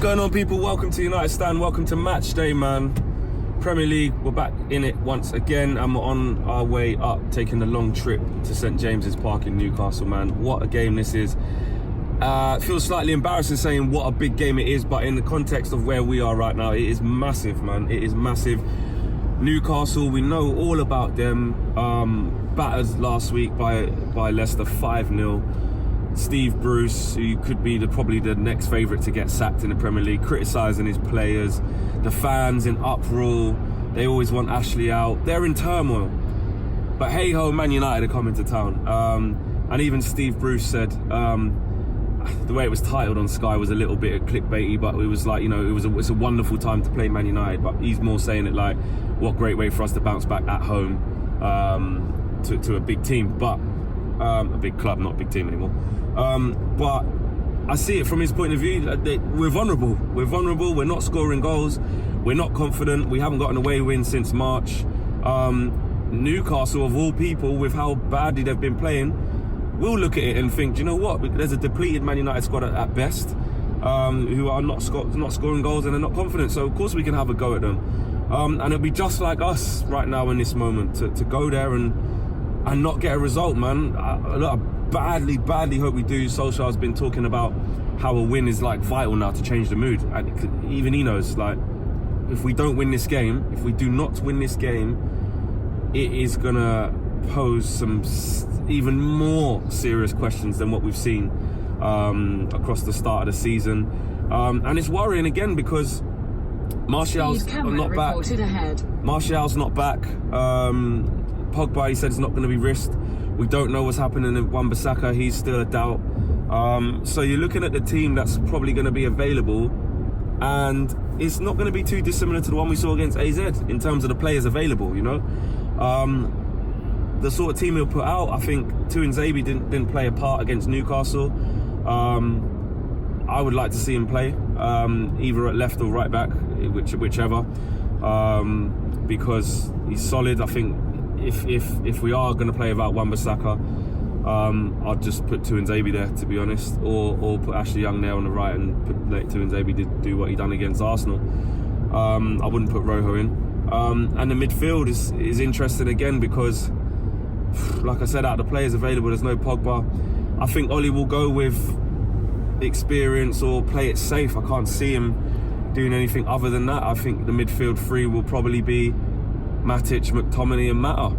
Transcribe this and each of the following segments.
going on, people? Welcome to United Stand. Welcome to match day, man. Premier League, we're back in it once again, and we're on our way up, taking the long trip to St James's Park in Newcastle, man. What a game this is. Feels slightly embarrassing saying what a big game it is, but in the context of where we are right now, it is massive, man. It is massive. Newcastle, we know all about them. Battered last week by Leicester 5-0. Steve Bruce, who could be probably the next favourite to get sacked in the Premier League, criticising his players, the fans in uproar. They always want Ashley out. They're in turmoil. But hey ho, Man United are coming to town. And even Steve Bruce said, the way it was titled on Sky was a little bit clickbaity, but it was like, you know, it's a wonderful time to play Man United. But he's more saying it like, what great way for us to bounce back at home to a big team, but a big club, not a big team anymore. But I see it from his point of view. We're vulnerable. We're not scoring goals. We're not confident. We haven't gotten an away win since March. Newcastle, of all people, with how badly they've been playing, will look at it and think, do you know what? There's a depleted Man United squad at best, who are not scoring goals and they're not confident. So of course we can have a go at them. And it'll be just like us right now in this moment to go there and not get a result, man. I badly hope we do. Solskjaer's been talking about how a win is like vital now to change the mood, and even he knows, like, if we don't win this game, if we do not win this game, it is gonna pose some even more serious questions than what we've seen across the start of the season, and it's worrying again because Martial's not back. Martial's not back. Pogba, he said, it's not going to be risked. We don't know what's happening in Wan-Bissaka. He's still a doubt. So you're looking at the team that's probably going to be available, and it's not going to be too dissimilar to the one we saw against AZ in terms of the players available, you know. The sort of team he'll put out, I think Tuanzebe didn't play a part against Newcastle. I would like to see him play, either at left or right back, whichever, because he's solid. I think if we are going to play without Wan-Bissaka, I'd just put Tuanzebe there, to be honest, or put Ashley Young there on the right and let Tuanzebe do what he done against Arsenal. I wouldn't put Rojo in. And the midfield is interesting again because, like I said, out of the players available, there's no Pogba. I think Oli will go with experience or play it safe. I can't see him doing anything other than that. I think the midfield three will probably be Matic, McTominay and Mata.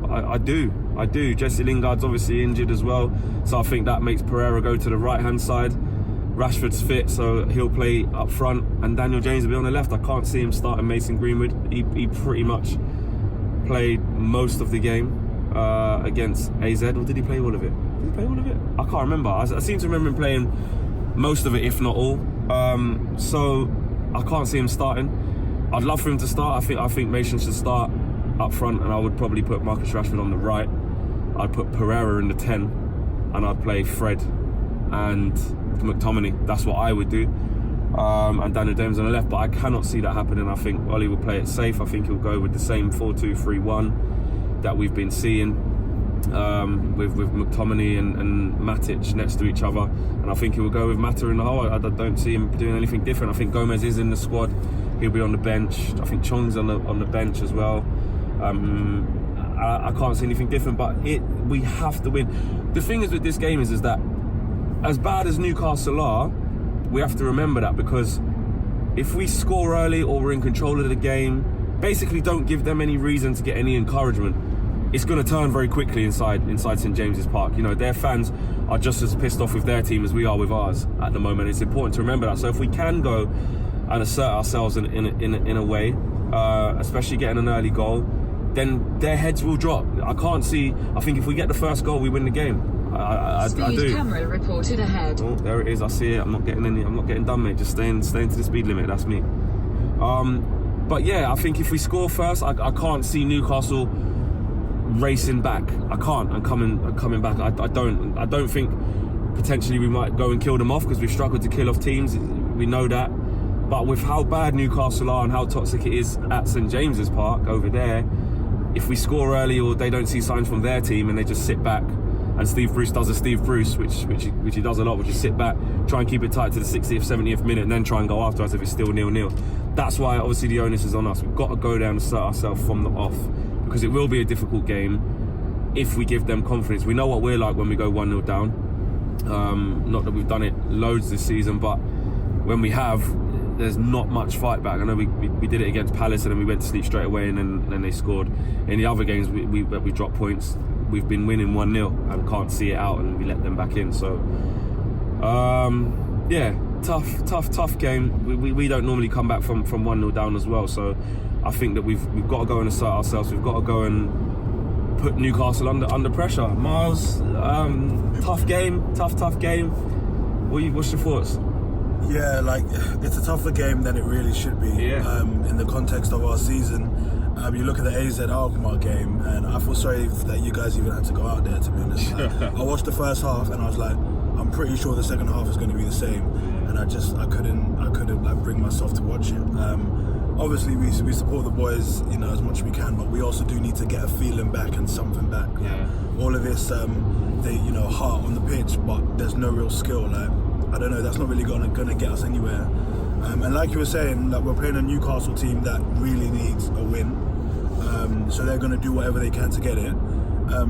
I do. Jesse Lingard's obviously injured as well, so I think that makes Pereira go to the right-hand side. Rashford's fit, so he'll play up front, and Daniel James will be on the left. I can't see him starting Mason Greenwood. He pretty much played most of the game against AZ, or did he play all of it? Did he play all of it? I can't remember. I seem to remember him playing most of it, if not all. So I can't see him starting. I'd love for him to start. I think Mason should start up front, and I would probably put Marcus Rashford on the right. I'd put Pereira in the 10, and I'd play Fred and McTominay. That's what I would do. And Daniel James on the left, but I cannot see that happening. I think Oli will play it safe. I think he'll go with the same 4-2-3-1 that we've been seeing, with McTominay and Matic next to each other, and I think he will go with Mata in the hole. I don't see him doing anything different. I think Gomez is in the squad. He'll be on the bench. I think Chong's on the bench as well. I can't see anything different, but we have to win. The thing is with this game is that as bad as Newcastle are, we have to remember that, because if we score early or we're in control of the game, basically don't give them any reason to get any encouragement, it's going to turn very quickly inside St James's Park. You know, their fans are just as pissed off with their team as we are with ours at the moment. It's important to remember that. So if we can go and assert ourselves in a way, especially getting an early goal, then their heads will drop. I think if we get the first goal, we win the game. I do. Camera reported ahead. Oh, there it is. I see it. I'm not getting done, mate. Just staying to the speed limit. That's me. But yeah, I think if we score first, I can't see Newcastle racing back. I can't. I'm coming back. I don't think potentially we might go and kill them off, because we've struggled to kill off teams. We know that. But with how bad Newcastle are and how toxic it is at St James's Park over there, if we score early or they don't see signs from their team and they just sit back, and Steve Bruce does a Steve Bruce, which he does a lot, which is sit back, try and keep it tight to the 60th, 70th minute, and then try and go after us if it's still 0-0. That's why obviously the onus is on us. We've got to go down and assert ourselves from the off, because it will be a difficult game if we give them confidence. We know what we're like when we go 1-0 down. Not that we've done it loads this season, but when we have, there's not much fight back. I know we did it against Palace and then we went to sleep straight away, and then they scored. In the other games we dropped points, we've been winning 1-0 and can't see it out, and we let them back in. So yeah, tough game. We don't normally come back from 1-0 down as well. So I think that we've got to go and assert ourselves. We've got to go and put Newcastle under pressure. Miles, tough game. What's your thoughts? Yeah, like, it's a tougher game than it really should be. Yeah. In the context of our season. You look at the AZ Alkmaar game, and I feel sorry that you guys even had to go out there, to be honest. I watched the first half and I was like, I'm pretty sure the second half is going to be the same. And I couldn't like bring myself to watch it. Obviously we support the boys, as much as we can, but we also do need to get a feeling back and something back. Yeah. All of this, heart on the pitch, but there's no real skill. Like, I don't know, that's not really gonna get us anywhere. And like you were saying, like, we're playing a Newcastle team that really needs a win. So they're gonna do whatever they can to get it.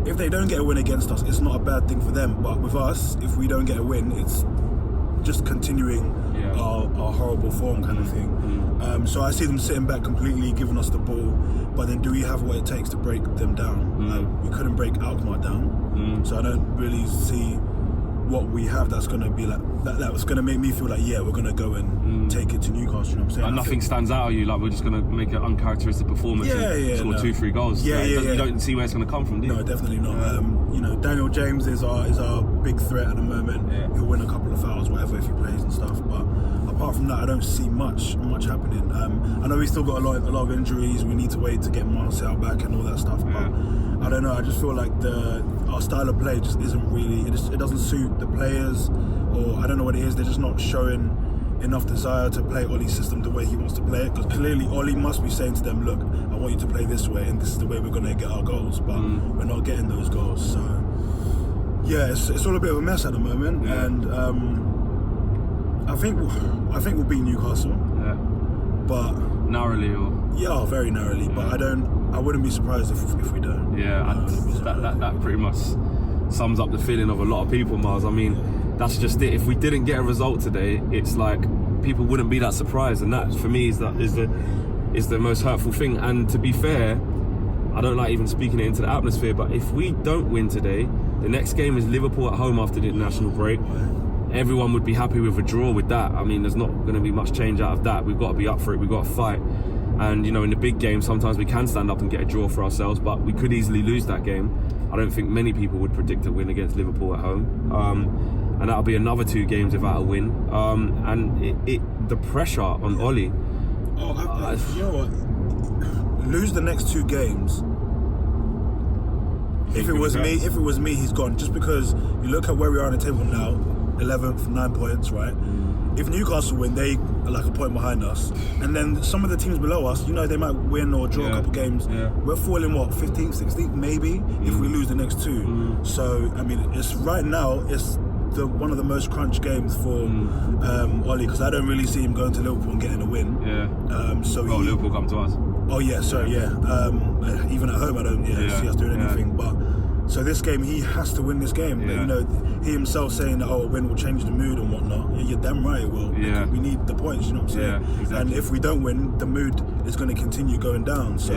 If they don't get a win against us, it's not a bad thing for them. But with us, if we don't get a win, it's just continuing our horrible form kind of thing. So I see them sitting back completely, giving us the ball. But then, do we have what it takes to break them down? We couldn't break Alkmaar down. So I don't really see what we have that's going to be like that was going to make me feel like, yeah, we're going to go and take it to Newcastle. You know what I'm saying? And nothing stands out of you, like we're just going to make an uncharacteristic performance and score 2-3 goals. You don't see where it's going to come from, do you? No, definitely not. Daniel James is our big threat at the moment. He'll win a couple of fouls, whatever, if he plays and stuff. But apart from that, I don't see much happening. I know we still got a lot of injuries. We need to wait to get Martial back and all that stuff. But I don't know. I just feel like our style of play just isn't really. It doesn't suit the players, or I don't know what it is. They're just not showing enough desire to play Ollie's system the way he wants to play it. Because clearly Ollie must be saying to them, "Look, I want you to play this way, and this is the way we're going to get our goals." But we're not getting those goals. So yeah, it's all a bit of a mess at the moment, and I think we'll beat Newcastle. Yeah. But narrowly, or very narrowly. But I wouldn't be surprised if we don't. Yeah, that pretty much sums up the feeling of a lot of people, Miles. I mean, that's just it. If we didn't get a result today, it's like people wouldn't be that surprised, and that for me is the most hurtful thing. And to be fair, I don't like even speaking it into the atmosphere, but if we don't win today, the next game is Liverpool at home after the international break. Everyone would be happy with a draw with that. I mean, there's not going to be much change out of that. We've got to be up for it. We've got to fight. And, in the big game, sometimes we can stand up and get a draw for ourselves, but we could easily lose that game. I don't think many people would predict a win against Liverpool at home. And that'll be another 2 games without a win. And the pressure on Ollie. You know what? Lose the next 2 games. If it was me, he's gone. Just because you look at where we are on the table now, 11th, 9 points, right? If Newcastle win, they are like a point behind us. And then some of the teams below us, they might win or draw a couple games. We're falling, 15th, 16th, maybe, if we lose the next 2. So, I mean, it's right now, it's one of the most crunch games for Ollie, because I don't really see him going to Liverpool and getting a win. Liverpool come to us. Oh yeah, sorry, yeah. Even at home, I don't see us doing anything. But so this game, he has to win this game. He himself saying that a win will change the mood and whatnot. Yeah, you're damn right it will. Yeah. We need the points. You know what I'm saying? Yeah, exactly. And if we don't win, the mood is going to continue going down. So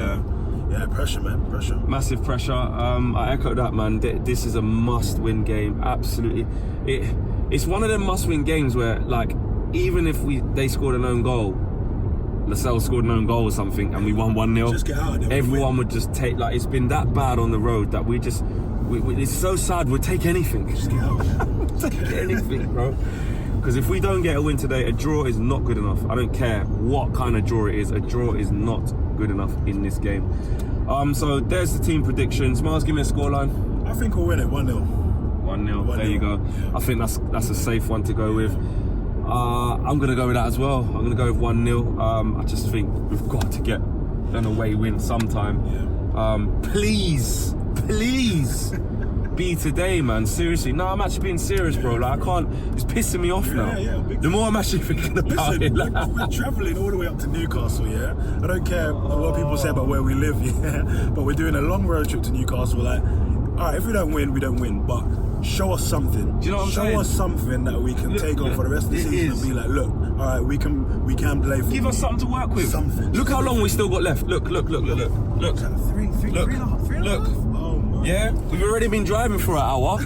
pressure, man, pressure. Massive pressure. I echo that, man. This is a must-win game. Absolutely. It's one of them must-win games where, like, even if they scored an own goal, Lascelles scored an own goal or something, and we won 1-0. Just get out of there. Everyone would just take, like, it's been that bad on the road that it's so sad. We'll take anything. Just get out of there. We'll take anything, bro. Because if we don't get a win today, a draw is not good enough. I don't care what kind of draw it is. A draw is not good enough in this game. So there's the team predictions. Miles, give me a scoreline. I think we'll win it 1-0. 1-0. There you go. Yeah. I think that's a safe one to go with. I'm going to go with that as well. I'm going to go with 1-0. I just think we've got to get an away win sometime. Yeah. Please, be today, man. Seriously. No, I'm actually being serious, bro. Like, I can't. It's pissing me off now. The more I'm actually thinking about it. Like, we're travelling all the way up to Newcastle, yeah? I don't care what people say about where we live, yeah? But we're doing a long road trip to Newcastle. Like, all right, if we don't win, we don't win. But show us something. Do you know what I'm saying? Show us something that we can take on for the rest of the season and be like, look, all right, we can play for Give us something to work with. Something. Look how long we still got left. Look. Look. Three and a half. Oh, my. Yeah, we've already been driving for an hour.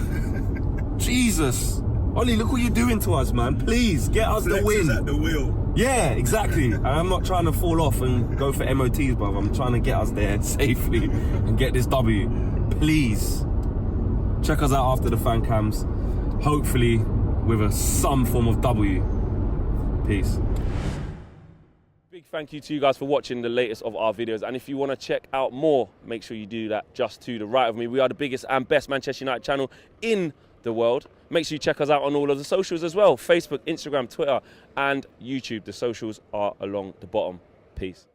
Jesus. Ollie, look what you're doing to us, man. Please, get us the win. At the wheel. Yeah, exactly. And I'm not trying to fall off and go for MOTs, bruv. I'm trying to get us there safely and get this W. Please. Check us out after the fan cams. Hopefully with some form of W. Peace. Big thank you to you guys for watching the latest of our videos. And if you want to check out more, make sure you do that just to the right of me. We are the biggest and best Manchester United channel in the world. Make sure you check us out on all of the socials as well. Facebook, Instagram, Twitter, and YouTube. The socials are along the bottom. Peace.